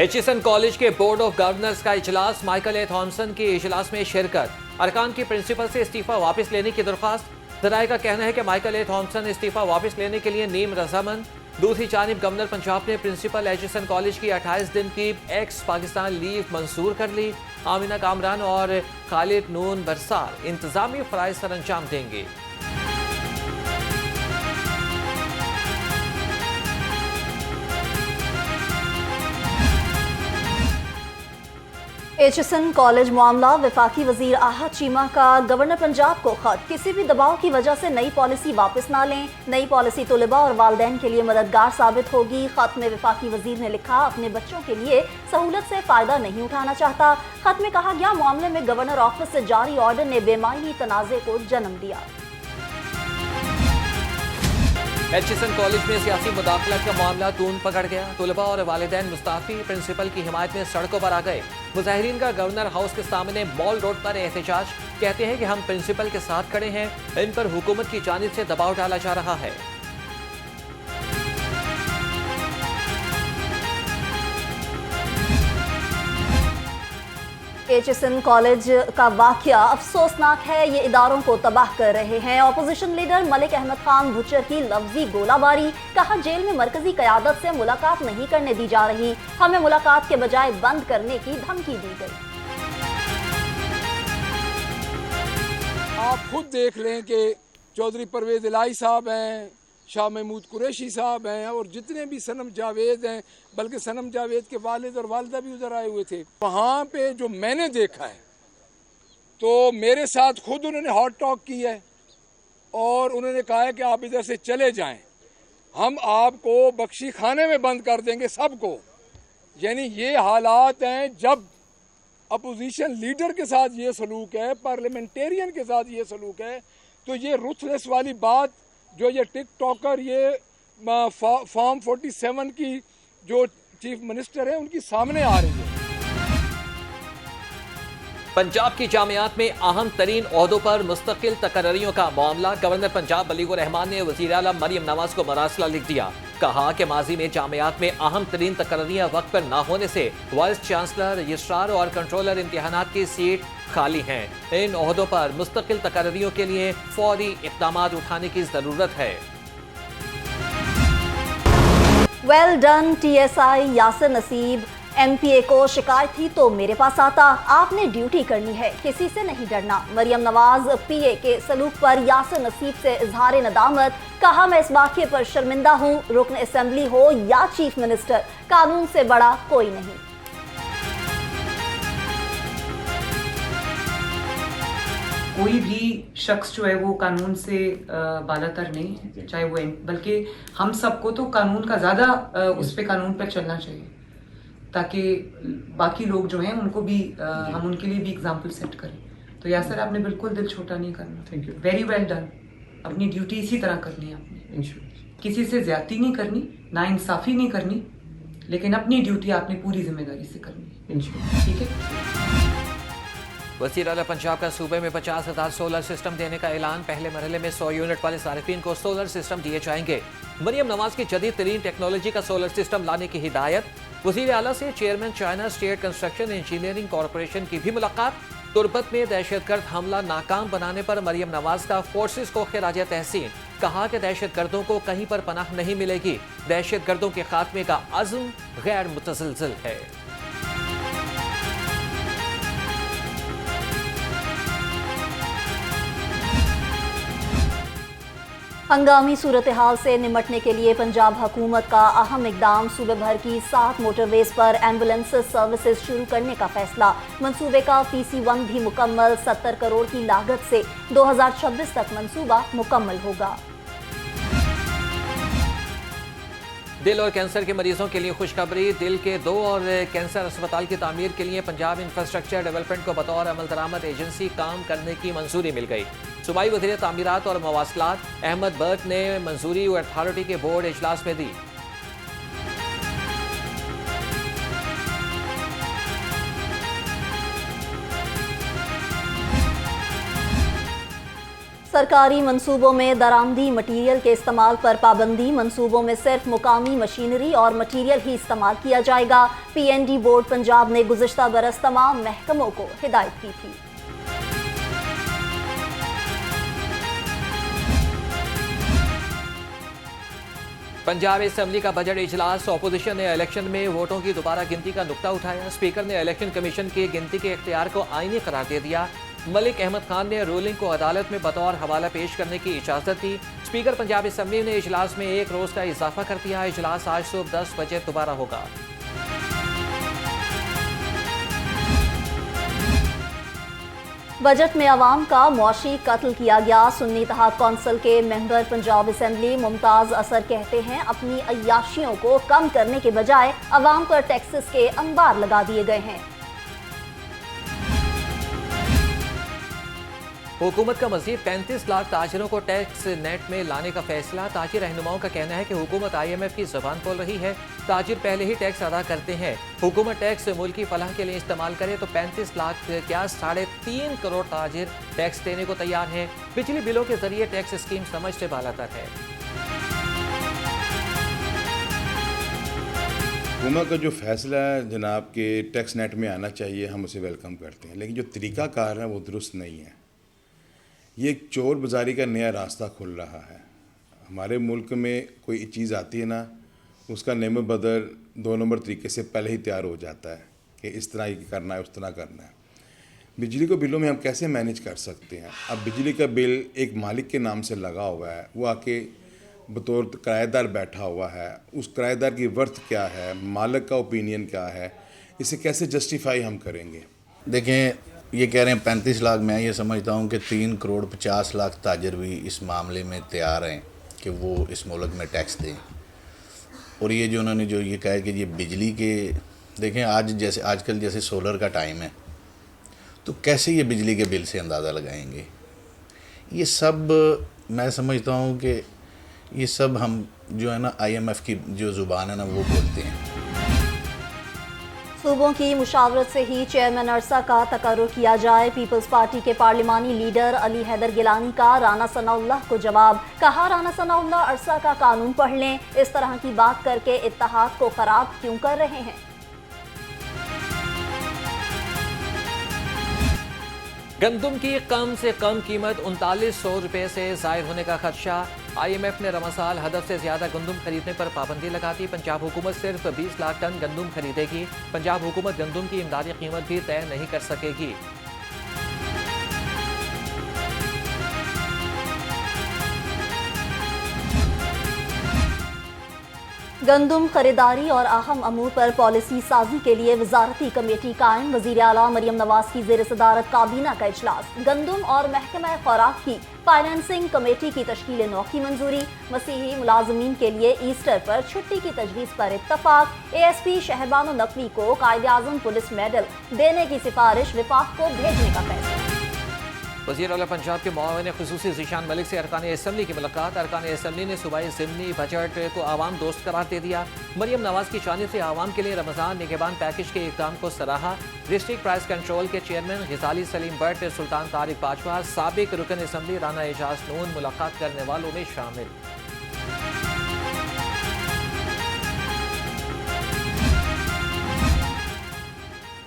Aitchison college के board of governors का इजलास, माइकल ए थॉमसन की इजलास में शिरकत। अरकान की प्रिंसिपल से इस्तीफा वापस लेने की दरख्वास्त। जराये का कहना है कि माइकल ए थॉमसन इस्तीफा वापस लेने के लिए नीम रजामंद। दूसरी जानिब गवर्नर पंजाब ने प्रिंसिपल एचिसन कॉलेज की 28 दिन की एक्स पाकिस्तान लीव मंजूर कर ली। आमिना कामरान और खालिद नून बरसार इंतजामी फराइज सर अंजाम देंगे। एचिसन कॉलेज मामला, वफाकी वजीर आहद चीमा का गवर्नर पंजाब को खत। किसी भी दबाव की वजह से नई पॉलिसी वापस ना लें। नई पॉलिसी तलबा और वालदैन के लिए मददगार साबित होगी। खत में वफाकी वजीर ने लिखा, अपने बच्चों के लिए सहूलत से फ़ायदा नहीं उठाना चाहता। खत में कहा गया, मामले में गवर्नर ऑफिस से जारी ऑर्डर ने बेमानी तनाज़े को जन्म दिया। एचिसन कॉलेज में सियासी मुदाखलत का मामला तून पकड़ गया। तलबा और वालिदैन मुस्ताफी प्रिंसिपल की हिमायत में सड़कों पर आ गए। मुजाहिरीन का गवर्नर हाउस के सामने मॉल रोड पर एहतजाज। कहते हैं कि हम प्रिंसिपल के साथ खड़े हैं, इन पर हुकूमत की जानिब से दबाव डाला जा रहा है। एचिसन कॉलेज का वाकया अफसोसनाक है। ये इदारों को तबाह कर रहे हैं। ऑपोजिशन लीडर मलिक अहमद खान भुच्चर की लफ्जी गोलाबारी। कहा, जेल में मरकजी क़यादत से मुलाकात नहीं करने दी जा रही, हमें मुलाकात के बजाय बंद करने की धमकी दी गई। आप खुद देख लें कि चौधरी परवेज इलाही साहब हैं, शाह महमूद कुरैशी साहब हैं और जितने भी सनम जावेद हैं, बल्कि सनम जावेद के वालिद और वालिदा भी उधर आए हुए थे। वहाँ पे जो मैंने देखा है तो मेरे साथ खुद उन्होंने हॉट टॉक की है और उन्होंने कहा है कि आप इधर से चले जाएं, हम आपको बख्शी खाने में बंद कर देंगे सबको। यानी ये हालात हैं जब अपोजिशन लीडर के साथ ये सलूक है, पार्लियामेंटेरियन के साथ ये सलूक है, तो ये रुथलेस वाली बात जो ये टिकटॉकर, ये फॉर्म 47 की जो चीफ मिनिस्टर है उनकी सामने आ रही है। पंजाब की जामियात में अहम तरीन ओहदों पर मुस्तकिल तकर्रियों का मामला। गवर्नर पंजाब वलीउर रहमान ने वज़ीर आला मरियम नवाज को मरासला लिख दिया। कहा कि माजी में जामियात में अहम तरीन तकर्रियां वक्त पर न होने से वाइस चांसलर, रजिस्ट्रार और कंट्रोलर इम्तिहानात की सीट खाली हैं। इन ओहदों पर मुस्तकिल तकर्रियों के लिए फौरी इक़दाम उठाने की जरूरत है। वेल डन TSI यासिर नसीब। MPA को शिकायत थी तो मेरे पास आता, आपने ड्यूटी करनी है, किसी से नहीं डरना। मरियम नवाज PA के सलूक पर यासिर नसीब से इजहार नदामत। कहा, मैं इस वाक़े पर शर्मिंदा हूँ। रुकन असेंबली हो या चीफ मिनिस्टर, कानून से बड़ा कोई नहीं। कोई भी शख्स जो है वो कानून से बालातर नहीं है, चाहे वो बल्कि हम सबको तो कानून का ज़्यादा उस पे कानून पर चलना चाहिए ताकि बाकी लोग जो हैं उनको भी हम उनके लिए भी एग्जाम्पल सेट करें। तो यासर, आपने बिल्कुल दिल छोटा नहीं करना। Thank you. Very well done. अपनी ड्यूटी इसी तरह करनी है आपने, किसी से ज्यादती नहीं करनी, ना इंसाफी नहीं करनी, लेकिन अपनी ड्यूटी आपने पूरी जिम्मेदारी से करनी है। ठीक है। वज़ीर आला पंजाब का सूबे में 50,000 सोलर सिस्टम देने का ऐलान। पहले मरहले में 100 यूनिट वाले सारिफीन को सोलर सिस्टम दिए जाएंगे। मरियम नवाज की जदीद तरीन टेक्नोलॉजी का सोलर सिस्टम लाने की हिदायत। वज़ीर आला से chairman China state construction engineering corporation की भी मुलाकात। तुर्बत में दहशतगर्द हमला नाकाम बनाने पर मरियम नवाज का फोर्सेस को खिराज तहसीन। कहा कि दहशतगर्दों को कहीं पर पनाह नहीं मिलेगी। दहशतगर्दों के खात्मे का अज़्म गैर मुतसलसल है। हंगामी सूरत हाल से निमटने के लिए पंजाब हुकूमत का अहम इकदाम। सूबे भर की 7 मोटरवेज पर एम्बुलेंस सर्विसेज शुरू करने का फैसला। मंसूबे का PC1 भी मुकम्मल। 70 करोड़ की लागत से 2026 तक मंसूबा मुकम्मल होगा। दिल और कैंसर के मरीजों के लिए खुशखबरी। दिल के 2 और कैंसर अस्पताल की तामीर के लिए पंजाब इंफ्रास्ट्रक्चर डेवलपमेंट को बतौर अमल दरामद एजेंसी काम करने की मंजूरी मिल गई। सूबाई वज़ीर तामीरात और मवासलात अहमद बर्ट ने मंजूरी अथॉरिटी के बोर्ड इजलास में दी। सरकारी मंसूबों में दरामदी मटीरियल के इस्तेमाल पर पाबंदी। मंसूबों में सिर्फ मुकामी मशीनरी और मटीरियल ही इस्तेमाल किया जाएगा। PND बोर्ड पंजाब ने गुज़िश्ता बरस तमाम महकमों को हिदायत की थी। पंजाब असेंबली का बजट इजलास। ऑपोजिशन ने इलेक्शन में वोटों की दोबारा गिनती का नुक्ता उठाया। स्पीकर ने इलेक्शन कमीशन की गिनती के इख्तियार को आईनी करार दे दिया। मलिक अहमद खान ने रूलिंग को अदालत में बतौर हवाला पेश करने की इजाज़त दी। स्पीकर पंजाब असेंबली ने इजलास में 1 रोज़ का इजाफा कर दिया। इजलास आज सुबह 10 बजे दोबारा होगा। बजट में अवाम का मुआशी कत्ल किया गया। सुन्नी इत्तेहाद कौंसिल के मेंबर पंजाब असेंबली मुमताज़ असर कहते हैं, अपनी अय्याशियों को कम करने के बजाय अवाम पर टैक्सेस के अंबार लगा दिए गए हैं। हुकूमत का मज़ीद 35 लाख ताजिरों को टैक्स नेट में लाने का फैसला। ताजिर रहनुमाओं का कहना है कि हुकूमत IMF की ज़बान बोल रही है। ताजिर पहले ही टैक्स अदा करते हैं। हुकूमत टैक्स मुल्क की फलाह के लिए इस्तेमाल करे तो 35 लाख क्या 3.5 करोड़ ताजिर टैक्स देने को तैयार हैं। बिजली बिलों के जरिए टैक्स स्कीम समझ से बालातर है। हुकूमत का जो फैसला है जनाब के टैक्स नेट में आना चाहिए, हम उसे वेलकम करते हैं, लेकिन जो तरीक़ाकार है वो दुरुस्त नहीं है। ये एक चोर बाज़ारी का नया रास्ता खुल रहा है। हमारे मुल्क में कोई चीज़ आती है ना, उसका नेम बदल 2 नंबर तरीके से पहले ही तैयार हो जाता है कि इस तरह करना है, उस तरह करना है। बिजली को बिलों में हम कैसे मैनेज कर सकते हैं? अब बिजली का बिल एक मालिक के नाम से लगा हुआ है, वो आके बतौर किराएदार बैठा हुआ है। उस किराएदार की वर्थ क्या है, मालिक का ओपिनियन क्या है, इसे कैसे जस्टिफाई हम करेंगे? देखें, ये कह रहे हैं 35 लाख, मैं ये समझता हूँ कि 3 करोड़ 50 लाख ताजर भी इस मामले में तैयार हैं कि वो इस मुल्क में टैक्स दें। और ये जो उन्होंने जो ये कहा है कि ये बिजली के, देखें आजकल जैसे सोलर का टाइम है, तो कैसे ये बिजली के बिल से अंदाज़ा लगाएंगे? ये सब मैं समझता हूँ कि ये सब हम जो है ना IMF की जो ज़ुबान है ना वो बोलते हैं। सूबों की मुशावरत से ही चेयरमैन अरसा का तकर्रुर किया जाए। पीपल्स पार्टी के पार्लिमानी लीडर अली हैदर गिलानी का राना सनाउल्लाह को जवाब। कहा, राना सनाउल्लाह अरसा का कानून पढ़ लें, इस तरह की बात करके इत्तेहाद को खराब क्यों कर रहे हैं? गंदुम की कम से कम कीमत 3900 रुपये से ज़ायद होने का खदशा। IMF ने रमसाल हदफ से ज़्यादा गंदुम खरीदने पर पाबंदी लगा दी। पंजाब हुकूमत सिर्फ 20 लाख टन गंदुम खरीदेगी। पंजाब हुकूमत गंदुम की इमदादी कीमत भी तय नहीं कर सकेगी। गंदुम खरीदारी और अहम अमूर पर पॉलिसी साजी के लिए वजारती कमेटी कायम। वज़ीर आला मरियम नवाज की ज़ेर सदारत काबीना का इजलास। गंदुम और महकमा खुराक की फाइनेंसिंग कमेटी की तश्कील नौ की मंजूरी। मसीही मुलाजमीन के लिए ईस्टर पर छुट्टी की तजवीज़ पर इत्तफाक। ASP शहरबानो नकवी को कायद-ए-आज़म पुलिस मेडल देने की सिफारिश विफाक को भेजने का फैसला। वज़ीर आला पंजाब के मुआविन ख़ुसूसी ज़ीशान मलिक से अरकान असेंबली की मुलाकात। अरकान असेंबली ने सूबाई ज़िमनी बजट को आवाम दोस्त करार दे दिया। मरियम नवाज की जानिब से आवाम के लिए रमज़ान निगहबान पैकेज के इक़दाम को सराहा। डिस्ट्रिक्ट प्राइस कंट्रोल के चेयरमैन ग़ज़ाली सलीम भट्ट, सुल्तान तारिक बाजवा, साबिक रुकन असेंबली राना एजाज नून मुलाकात करने वालों में शामिल।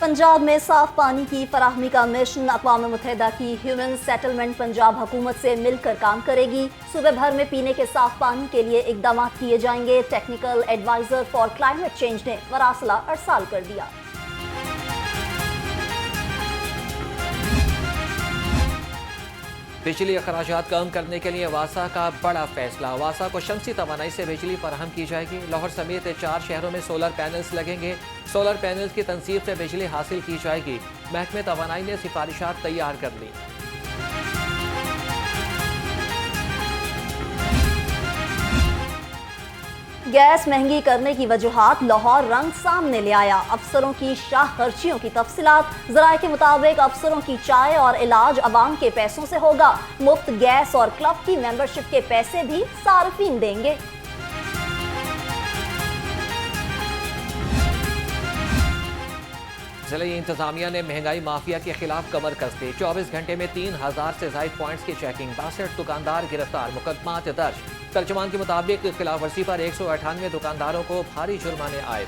पंजाब में साफ पानी की फराहमी का मिशन। अक़वाम मुत्तहिदा की ह्यूमन सेटलमेंट पंजाब हुकूमत से मिलकर काम करेगी। सूबे भर में पीने के साफ पानी के लिए इक़दाम किए जाएंगे। Technical adviser for climate change ने मरासला अरसाल कर दिया। बिजली अखराजात कम करने के लिए वासा का बड़ा फैसला। वासा को शमसी तवानाई से बिजली फराहम की जाएगी। लाहौर समेत 4 शहरों में सोलर पैनल्स लगेंगे। सोलर पैनल्स की तनसीब से बिजली हासिल की जाएगी। महकमे तवानाई ने सिफारिशात तैयार कर ली। गैस महंगी करने की वजूहात लाहौर रंग सामने ले आया। अफसरों की शाह खर्चियों की तफसीलात। ज़राए के मुताबिक अफसरों की चाय और इलाज अवाम के पैसों से होगा। मुफ्त गैस और क्लब की मेंबरशिप के पैसे भी सार्फिन देंगे। जिले इंतजामिया ने महंगाई माफिया के खिलाफ कमर कस दी। 24 घंटे में 3000 से ज्यादा पॉइंट्स की चेकिंग, 62 दुकानदार गिरफ्तार, मुकदमात दर्ज। तर्जुमान के मुताबिक खिलाफ वर्जी पर 198 दुकानदारों को भारी जुर्माने आए।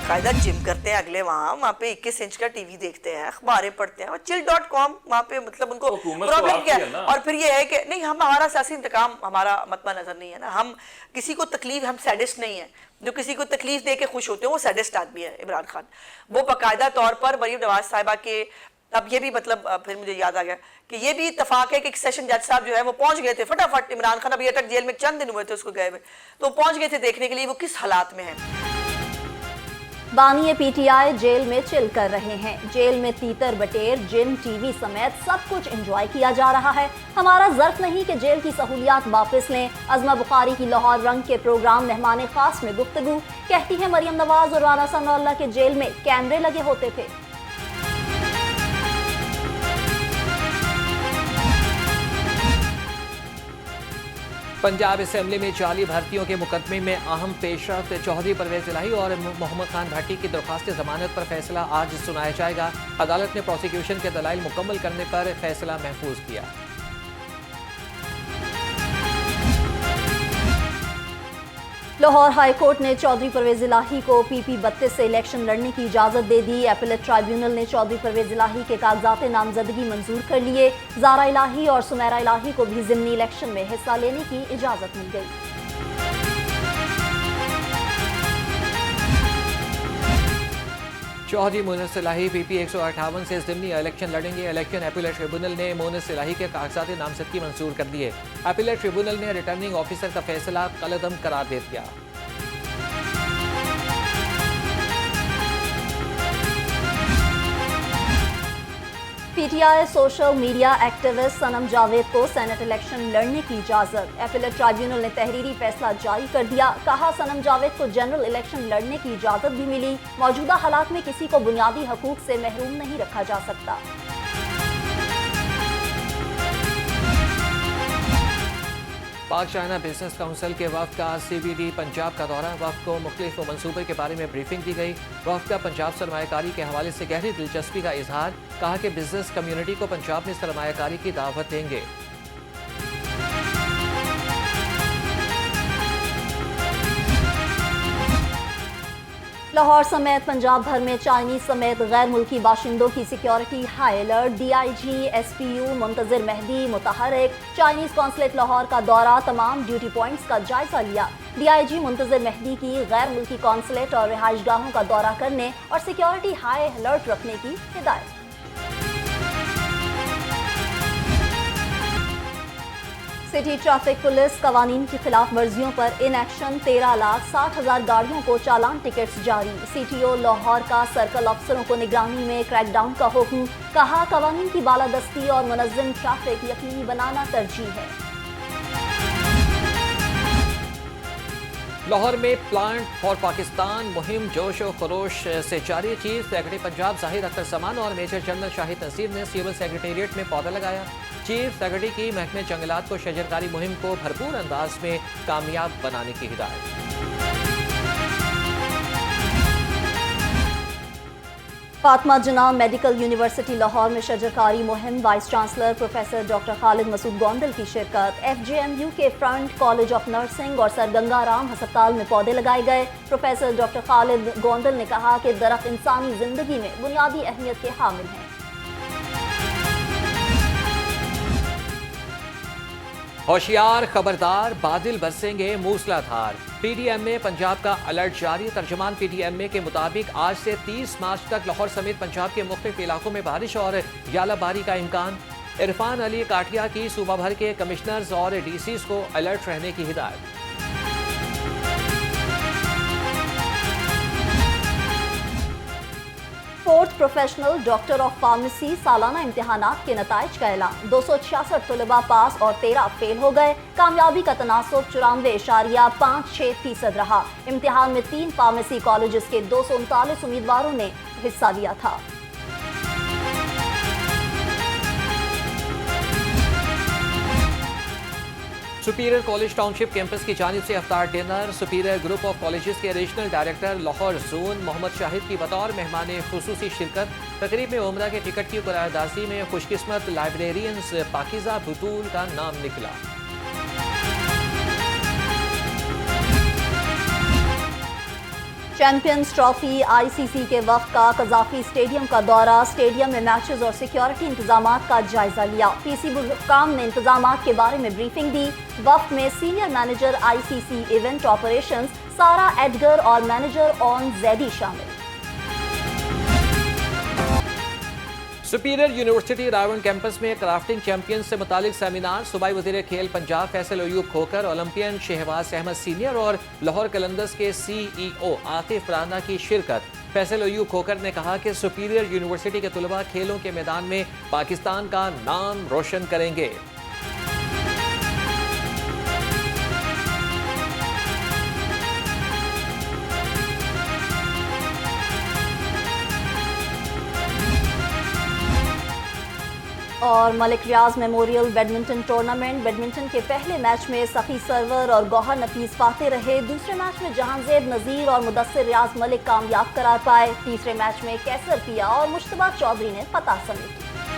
कायदा जिम करते हैं अगले, वहाँ पे 21 इंच का टीवी देखते हैं, अखबारें पढ़ते हैं, और chill.com वहाँ पे मतलब उनको प्रॉब्लम क्या है। और फिर ये है कि नहीं, हमारा सियासी इंतकाम हमारा मतबा नजर नहीं है ना, हम किसी को तकलीफ, हम सैडिस्ट नहीं है। जो किसी को तकलीफ दे के खुश होते हैं वो सैडिस्ट आदमी है इमरान खान। वो बाकायदा तौर पर मरीम नवाज साहिबा के, अब ये भी मतलब फिर मुझे याद आ गया कि ये भी इत्तेफाक है कि सेशन जज साहब जो है वो पहुंच गए थे फटाफट। इमरान खान अभी अटक जेल में चंद दिन हुए थे उसको गए हुए, तो पहुंच गए थे देखने के लिए वो किस हालात में है। बानी पीटीआई जेल में चिल कर रहे हैं। जेल में तीतर बटेर, जिम, टीवी समेत सब कुछ एंजॉय किया जा रहा है। हमारा ज़र्फ नहीं कि जेल की सहूलियात वापस लें। अज़मा बुखारी की लाहौर रंग के प्रोग्राम मेहमान खास में गुफ्तगू, कहती है मरियम नवाज और राना सनाउल्लाह के जेल में कैमरे लगे होते थे। पंजाब असेंबली में जाली भर्तियों के मुकदमे में अहम पेशरफ्त, चौधरी परवेज इलाही और मोहम्मद खान भट्टी की दरख्वास्त जमानत पर फैसला आज सुनाया जाएगा। अदालत ने प्रोसिक्यूशन के दलाइल मुकम्मल करने पर फैसला महफूज किया। लाहौर हाई कोर्ट ने चौधरी परवेज इलाही को PP 32 से इलेक्शन लड़ने की इजाजत दे दी। एपीलेट ट्राइब्यूनल ने चौधरी परवेज इलाही के कागजात नामजदगी मंजूर कर लिए। ज़ारा इलाही और सुमेरा इलाही को भी ज़िमनी इलेक्शन में हिस्सा लेने की इजाजत मिल गई। चौधरी मोनस इलाही PP 158 से ज़िमनी इलेक्शन लड़ेंगे। इलेक्शन एपीलेट ट्रिब्यूनल ने मोनस इलाही के कागजात नामजदगी मंजूर कर दिए। एपीलेट ट्रिब्यूनल ने रिटर्निंग ऑफिसर का फैसला कलअदम करार दे दिया। PTI सोशल मीडिया एक्टिविस्ट सनम जावेद को सेनेट इलेक्शन लड़ने की इजाजत। एपीलेट ट्राइब्यूनल ने तहरीरी फैसला जारी कर दिया। कहा, सनम जावेद को जनरल इलेक्शन लड़ने की इजाजत भी मिली। मौजूदा हालात में किसी को बुनियादी हकूक से महरूम नहीं रखा जा सकता। पाक चाइना बिजनेस काउंसिल के वफ्द का CBD पंजाब का दौरा। वफ्द को मुख्तलिफ मनसूबे के बारे में ब्रीफिंग दी गई। वफ्द का पंजाब सरमायाकारी के हवाले से गहरी दिलचस्पी का इजहार। कहा कि बिजनेस कम्युनिटी को पंजाब में सरमायाकारी की दावत देंगे। लाहौर समेत पंजाब भर में चाइनीज समेत गैर मुल्की बाशिंदों की security high alert. DIG SPU Muntazir Mehdi मुतहरक चाइनीज कौंसलेट लाहौर का दौरा, तमाम ड्यूटी पॉइंट्स का जायजा लिया। DIG मुंतजिर मेहदी की गैर मुल्की कौंसलेट और रिहाइशगाहों का दौरा करने और सिक्योरिटी हाई अलर्ट रखने की हिदायत। सिटी ट्रैफिक पुलिस कवानीन की खिलाफ वर्जियों पर इन एक्शन 13,60,000 गाड़ियों को चालान टिकट्स जारी। CTO लाहौर का सर्कल अफसरों को निगरानी में क्रैकडाउन का हुक्म। कहा, कवानीन की बालादस्ती और मुनज़्ज़म ट्रैफिक यकीनी बनाना तरजीह है। लाहौर में प्लांट फॉर पाकिस्तान मुहिम जोश और खरोश से जारी। चीफ सेक्रेटरी पंजाब जाहिर अख्तर समान और मेजर जनरल शाहिद नसीर ने सिविल सेक्रेटेरिएट में पौधा लगाया। चीफ सेक्रेटरी की महकमे जंगलात को शजरकारी मुहिम को भरपूर अंदाज में कामयाब बनाने की हिदायत। फातिमा जिन्ना मेडिकल यूनिवर्सिटी लाहौर में शजरकारी मुहिम। Vice chancellor professor doctor Khalid Masood Gondal की शिरकत। FJMU के फ्रंट कॉलेज ऑफ नर्सिंग और सर गंगा राम अस्पताल में पौधे लगाए गए। प्रोफेसर डॉक्टर खालिद गोंदल ने कहा कि दरख्त इंसानी जिंदगी में बुनियादी अहमियत के हामिल हैं। होशियार, खबरदार, बादल बरसेंगे मूसलाधार। PDMA पंजाब का अलर्ट जारी। तर्जुमान PDMA के मुताबिक आज से 30 मार्च तक लाहौर समेत पंजाब के मुख्तलिफ इलाकों में बारिश और यालाबारी का इम्कान। इरफान अली काठिया की सूबा भर के कमिश्नर्स और DCs को अलर्ट रहने की हिदायत। Fourth professional doctor of pharmacy सालाना इम्तिहानात के नताइज का ऐलान। 266 तलबा पास और 13 फेल हो गए। कामयाबी का तनासुब 94.56% रहा। इम्तिहान में 3 फार्मेसी कॉलेजेस के 239 उम्मीदवारों ने हिस्सा लिया था। सुपीरियर कॉलेज टाउनशिप कैंपस की जानिब से इफ्तार dinner. Superior group of colleges के regional director Lahore zone Mohammad Shahid की बतौर मेहमान खुसूसी शिरकत। तकरीब में उम्रा के टिकट की कुरारदाजी में खुशकिस्मत लाइब्रेरियंस पाकिजा बुतूल का नाम निकला। चैंपियंस ट्रॉफी आईसीसी के वक्त का कजाफी स्टेडियम का दौरा। स्टेडियम में मैचेस और सिक्योरिटी इंतजामात का जायजा लिया। पीसी बुल ने इंतजामात के बारे में ब्रीफिंग दी। वक्त में senior manager ICC event operations सारा एडगर और मैनेजर ऑन जैदी शामिल। सुपीरियर यूनिवर्सिटी रावण कैंपस में क्राफ्टिंग चैंपियन से मुतालिक सेमिनार। सूबाई वज़ीर खेल पंजाब फैसल अयूब खोकर, ओलंपियन शहबाज अहमद सीनियर और लाहौर कलंदर्स के CEO आतिफ राना की शिरकत। फैसल अयूब खोकर ने कहा कि सुपीरियर यूनिवर्सिटी के तलबा खेलों के मैदान में पाकिस्तान का नाम रोशन करेंगे। और मलिक रियाज मेमोरियल बैडमिंटन टूर्नामेंट। बैडमिंटन के पहले मैच में सखी सरवर और गौहर नफीस फाते रहे। दूसरे मैच में जहांजेब नजीर और मुदस्सिर रियाज मलिक कामयाब करार पाए। तीसरे मैच में कैसर पिया और मुश्तबा चौधरी ने फतह समेटी।